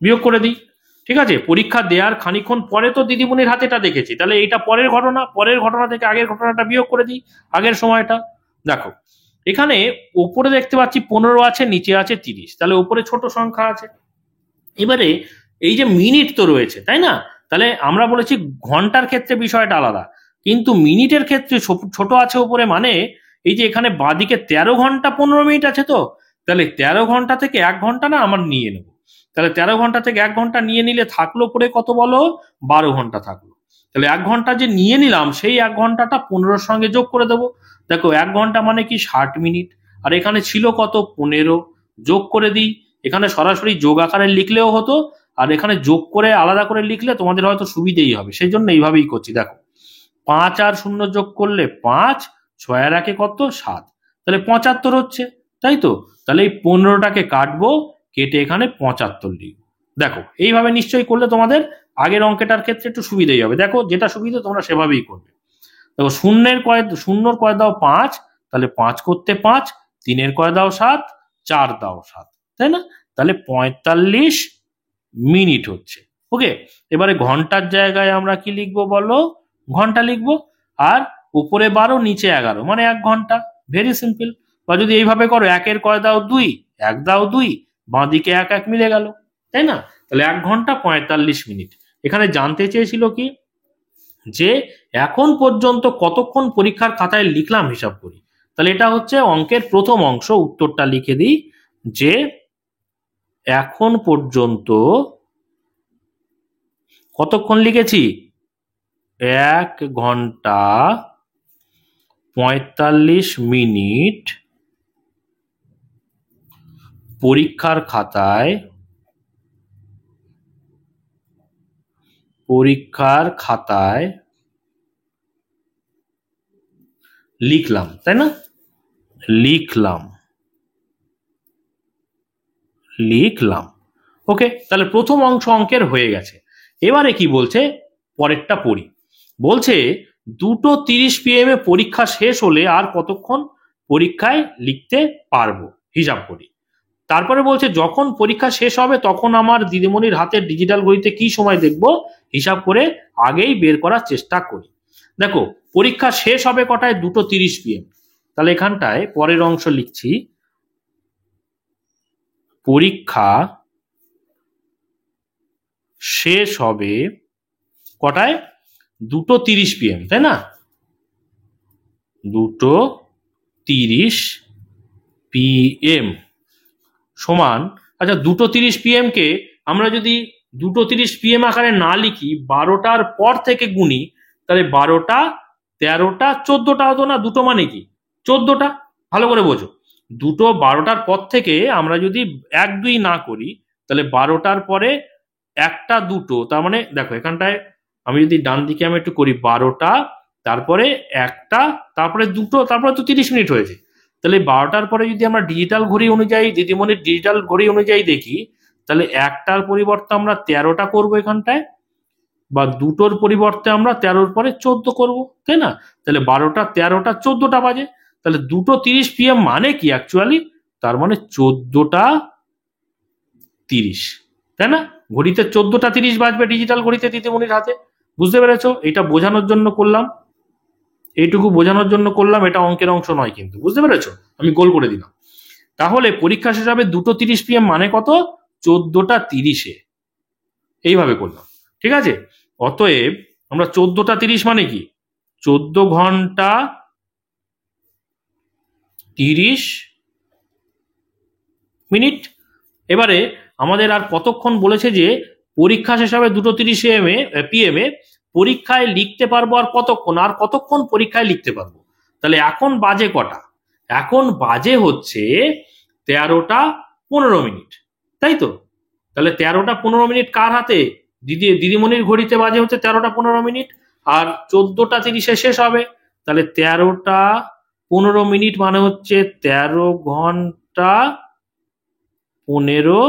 বিয়োগ করে দিই। ঠিক আছে, পরীক্ষা দেওয়ার খানিক্ষণ পরে তো দিদিমণির হাতেটা দেখেছি, তাহলে এটা পরের ঘটনা থেকে আগের ঘটনাটা বিয়োগ করে দিই, আগের সময়টা। দেখো এখানে উপরে দেখতে পাচ্ছি 15 আছে, নিচে আছে 30, তাহলে উপরে ছোট সংখ্যা আছে। এবারে এই যে মিনিট তো রয়েছে, তাই না? তাহলে আমরা বলেছি ঘন্টার ক্ষেত্রে বিষয়টা আলাদা, কিন্তু মিনিটের ক্ষেত্রে ছোট আছে উপরে, মানে এই যে এখানে বাঁদিকে 13 ঘন্টা 15 মিনিট আছে, তো তাহলে 13 ঘন্টা থেকে 1 ঘন্টা না আমার নিয়ে নেব। তাহলে 13 ঘন্টা থেকে 1 ঘন্টা নিয়ে নিলে থাকলো পরে কত বলো, 12 ঘন্টা থাকলো। তাহলে 1 ঘন্টা যে নিয়ে নিলাম, সেই 1 ঘন্টাটা 15-র সঙ্গে যোগ করে দেবো। দেখো 1 ঘন্টা মানে কি 60 মিনিট, আর এখানে ছিল কত 15, যোগ করে দিই। এখানে সরাসরি যোগ আকারে লিখলেও হতো, আর এখানে যোগ করে আলাদা করে লিখলে তোমাদের হয়তো সুবিধেই হবে, সেই জন্য এইভাবেই করছি। দেখো 5 আর 0 যোগ করলে 5, 6 আর 1 কত 7, তাহলে 75 হচ্ছে, তাই তো? তাহলে এই 15টাকে কাটবো, কেটে এখানে 75 লিখবো। দেখো এইভাবে নিশ্চয়ই করলে তোমাদের আগের অঙ্কেটার ক্ষেত্রে একটু সুবিধেই হবে। দেখো যেটা সুবিধা তোমরা সেভাবেই করবে। দেখো শূন্যর কয় দাও 5, তাহলে 5 করতে 5, 3 কয় দাও 7, 4 দাও 7, তাই না? তাহলে 45 মিনিট হচ্ছে। ওকে, এবারে ঘন্টার জায়গায় আমরা কি লিখবো বলো? ঘন্টা লিখবো। আর উপরে 12 নিচে 11 মানে 1 ঘন্টা, ভেরি সিম্পল। বা যদি এইভাবে করো, 1 কয় দাও 2, 1 দাও 2, বাঁ দিকে 1 1 মিলে গেল, তাই না? তাহলে 1 ঘন্টা 45 মিনিট। এখানে জানতে চেয়েছিল কি, যে এখন পর্যন্ত কতক্ষণ পরীক্ষার খাতায় লিখলাম হিসাব করি। তাহলে এটা হচ্ছে অঙ্কের প্রথম অংশ, উত্তরটা লিখে দিই, যে এখন পর্যন্ত কতক্ষণ লিখেছি? 1 ঘন্টা 45 মিনিট পরীক্ষার খাতায় লিখলাম, তাই না? লিখলাম। ওকে, তাহলে প্রথম অংশ অঙ্কের হয়ে গেছে। এবারে কি বলছে, পরেরটা পড়ি। বলছে 2:30 PM পরীক্ষা শেষ হলে আর কতক্ষণ পরীক্ষায় লিখতে পারবো, হিসাব করি। তারপরে বলছে যখন পরীক্ষা শেষ হবে তখন আমার দিদিমণির হাতের ডিজিটাল ঘড়িতে কি সময় দেখব, হিসাব করে আগেই বের করার চেষ্টা করি। দেখো পরীক্ষা শেষ হবে কটায়? 2:30 PM। তাহলে এখানটায় পরের অংশ লিখছি, পরীক্ষা শেষ হবে কটায়? 2:30 PM, তাই না? 2:30 PM সমান, আচ্ছা 2:30 PM কে আমরা যদি 2:30 PM আকারে না লিখি, 12টার পর থেকে গুনি, তাহলে 12টা 13টা 14টা হতো না? দুটো মানে কি 14টা। ভালো করে বোঝো, 12টার পর থেকে আমরা যদি 1 2 না করি, তাহলে 12টার পরে 1টা 2টো, তার মানে দেখো এখানটায় আমি যদি ডান দিকে আমি একটু করি, 12টা তারপরে 1টা তারপরে 2টো, তারপরে তো 30 মিনিট হয়েছে। তাহলে 12টার পরে যদি আমরা ডিজিটাল ঘড়ি অনুযায়ী, দিদিমণির ডিজিটাল ঘড়ি অনুযায়ী দেখি, তাহলে 1টার পরিবর্তে আমরা 13টা করবো এখানটায়, বা 2টোর পরিবর্তে আমরা 13র পরে 14 করব, তাই না? তাহলে 12টা 13টা 14টা বাজে। তাহলে 2:30 PM মানে কি অ্যাকচুয়ালি? তার মানে 14টা 30, তাই না? ঘড়িতে 14টা 30 বাজবে ডিজিটাল ঘড়িতে দিদিমণির হাতে। বুঝতে পেরেছো? এটা বোঝানোর জন্য করলাম, এইটুকু বোঝানোর জন্য করলাম, এটা অঙ্কের অংশ নয় কিন্তু। বুঝতে পেরেছো? আমি গোল করে দিলাম। তাহলে পরীক্ষা শেষ হবে 2:30 PM মানে কত? 14টা 30-এ। এইভাবে করলাম, ঠিক আছে? অতএব আমরা 14টা 30 মানে কি 14 ঘন্টা 30 মিনিট। এবারে আমাদের আর কতক্ষণ বলেছে, যে পরীক্ষা শেষ হবে 2:30 PM পরীক্ষায় লিখতে পারবো আর কতক্ষণ পরীক্ষায় লিখতে পারবো। তাহলে এখন বাজে কটা? এখন বাজে হচ্ছে 13টা 15 মিনিট, তাই তো? তাহলে 13টা 15 মিনিট কার হাতে? দিদিমণির ঘড়িতে বাজে হচ্ছে 13টা 15 মিনিট, আর 14টা 30-এ শেষ হবে। তাহলে 13টা 15 মিনিট মানে হচ্ছে 13 ঘন্টা 15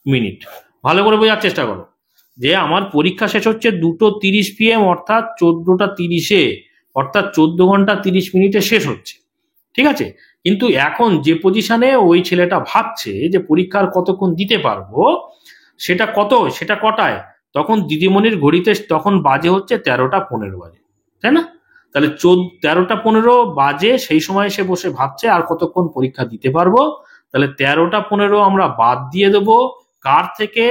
মিনিট। ভালো করে বোঝার চেষ্টা করো, যে আমার পরীক্ষা শেষ হচ্ছে 2:30 PM অর্থাৎ 14টা 30-এ, অর্থাৎ 14 ঘন্টা 30 মিনিটে শেষ হচ্ছে, ঠিক আছে? কিন্তু এখন যে পজিশনে ওই ছেলেটা ভাবছে যে পরীক্ষার কতক্ষণ দিতে পারবো, সেটা কটায়? তখন দিদিমণির ঘড়িতে তখন বাজে হচ্ছে 13টা 15 বাজে, তাই না? তাহলে 13টা 15 বাজে, সেই সময় সে বসে ভাবছে আর কতক্ষণ পরীক্ষা দিতে পারবো। তাহলে 13টা 15 আমরা বাদ দিয়ে দেবো কার থেকে?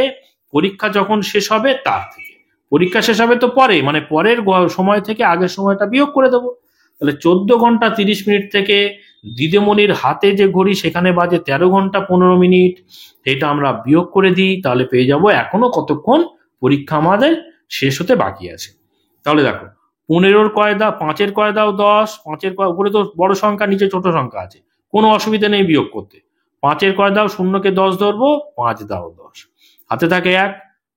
পরীক্ষা যখন শেষ হবে তার থেকে। পরীক্ষা শেষ হবে তো পরে, মানে পরের সময় থেকে আগের সময়টা বিয়োগ করে দেবো। তাহলে 14 ঘন্টা 30 মিনিট থেকে দিদিমণির হাতে যে ঘড়ি সেখানে বাজে 13 ঘন্টা 15 মিনিট, এটা আমরা বিয়োগ করে দিই, তাহলে পেয়ে যাব এখনো কতক্ষণ পরীক্ষা আমাদের শেষ হতে বাকি আছে। তাহলে দেখো 15-র কয় দাও, 5-এর কয় দাও 10, 5-এর কয়, উপরে তো বড় সংখ্যা নিচে ছোট সংখ্যা আছে, কোনো অসুবিধা নেই বিয়োগ করতে। 5-এর কয় দাও, শূন্যকে 10 ধরবো, 5 দাও 10, হাতে থাকে 1,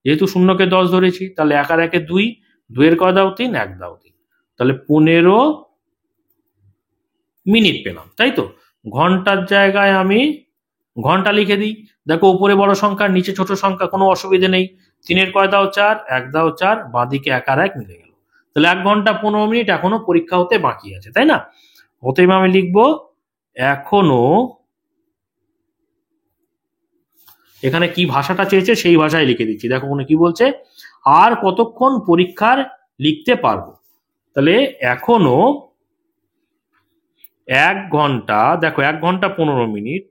যেহেতু শূন্যকে 10 ধরেছি তাহলে 1 আর 1-এ 2, 2-এর কয় দাও 3, 1 দাও 3, তাহলে 15 মিনিট পেলাম, তাই তো। ঘন্টার জায়গায় আমি ঘন্টা লিখে দিই। দেখো উপরে বড় সংখ্যা নিচে ছোট সংখ্যা, কোনো অসুবিধা নেই। 3-এর কয় দাও 4, 1 দাও 4, বাঁদিকে 1 আর 1 মিলে গেল, তাহলে 1 ঘন্টা 15 মিনিট এখনো পরীক্ষা হতে বাকি আছে, তাই না। অতএব আমি লিখবো এখনো, এখানে কি ভাষাটা চেয়েছে সেই ভাষায় লিখে দিচ্ছি। দেখো কি বলছে, আর কতক্ষণ পরীক্ষার লিখতে পারবো, তাহলে এখনো 1 ঘন্টা, দেখো 1 ঘন্টা 15 মিনিট,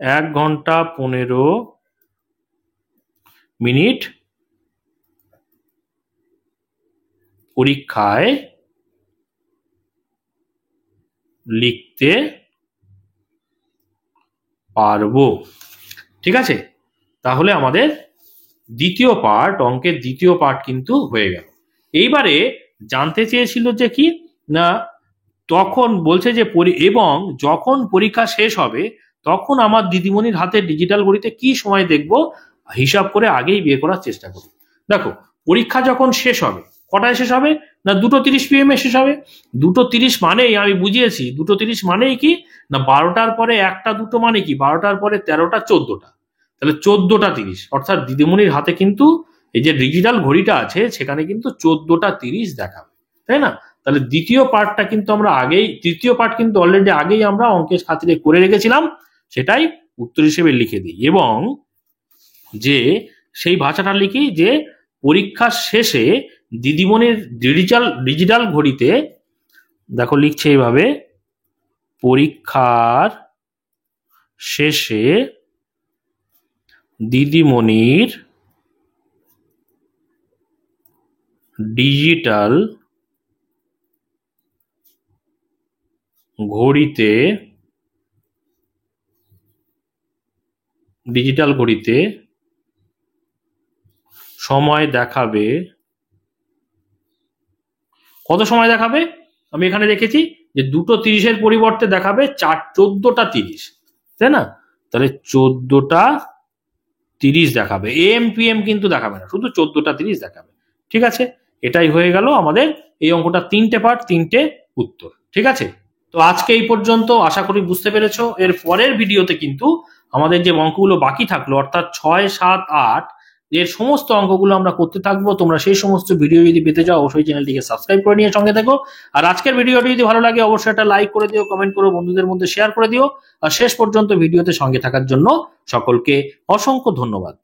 1 ঘন্টা 15 মিনিট পরীক্ষায় লিখতে পারবো, ঠিক আছে। তাহলে আমাদের দ্বিতীয় পার্ট, অঙ্কের দ্বিতীয় পার্ট কিন্তু হয়ে গেল। এইবারে জানতে চেয়েছিল যে কি না, তখন বলছে যে এবং যখন পরীক্ষা শেষ হবে তখন আমার দিদিমণির হাতে ডিজিটাল ঘড়িতে কি সময় দেখবো হিসাব করে আগেই বিয়ে করার চেষ্টা করি। দেখো পরীক্ষা যখন শেষ হবে, কটায় শেষ হবে না 2:30 PM শেষ হবে। 2:30 মানেই আমি বুঝিয়েছি, 2:30 মানেই কি না 12টার পরে 1টা 2টো মানে কি 12টার পরে 13টা 14টা, তাহলে 14টা 30, অর্থাৎ দিদিমণির হাতে কিন্তু এই যে ডিজিটাল ঘড়িটা আছে সেখানে কিন্তু 14টা 30 দেখাবে, তাই না। তাহলে দ্বিতীয় পার্টটা কিন্তু আমরা আগেই, তৃতীয় পার্ট কিন্তু অলরেডি আগেই আমরা অঙ্কের খাতিরে করে রেখেছিলাম, সেটাই উত্তর হিসেবে লিখে দিই। এবং যে সেই ভাষাটা লিখি যে পরীক্ষার শেষে দিদিমণির ডিজিটাল ঘড়িতে, দেখো লিখছে এইভাবে, পরীক্ষার শেষে দিদিমণির ডিজিটাল ঘড়িতে সময় দেখাবে, কত সময় দেখাবে আমি এখানে রেখেছি যে 2:30-এর পরিবর্তে দেখাবে 14টা 30, তাই না। তাহলে 14টা 30 দেখাবে, AM PM কিন্তু দেখাবে না, শুধু 14টা 30 দেখাবে, ঠিক আছে। এটাই হয়ে গেল আমাদের এই অঙ্কটা, 3টে পার্ট 3টে উত্তর, ঠিক আছে। তো আজকে এই পর্যন্ত, আশা করি বুঝতে পেরেছো। এর পরের ভিডিওতে কিন্তু আমাদের যে অঙ্কগুলো বাকি থাকলো অর্থাৎ 6, 7, 8 এর সমস্ত অঙ্কগুলো আমরা করতে থাকবো। তোমরা সেই সমস্ত ভিডিও যদি পেতে চাও অবশ্যই চ্যানেলটিকে সাবস্ক্রাইব করে নিয়ে সঙ্গে থেকো। আর আজকের ভিডিওটি যদি ভালো লাগে অবশ্যই একটা লাইক করে দিও, কমেন্ট করো, বন্ধুদের মধ্যে শেয়ার করে দিও। আর শেষ পর্যন্ত ভিডিওতে সঙ্গে থাকার জন্য সকলকে অসংখ্য ধন্যবাদ।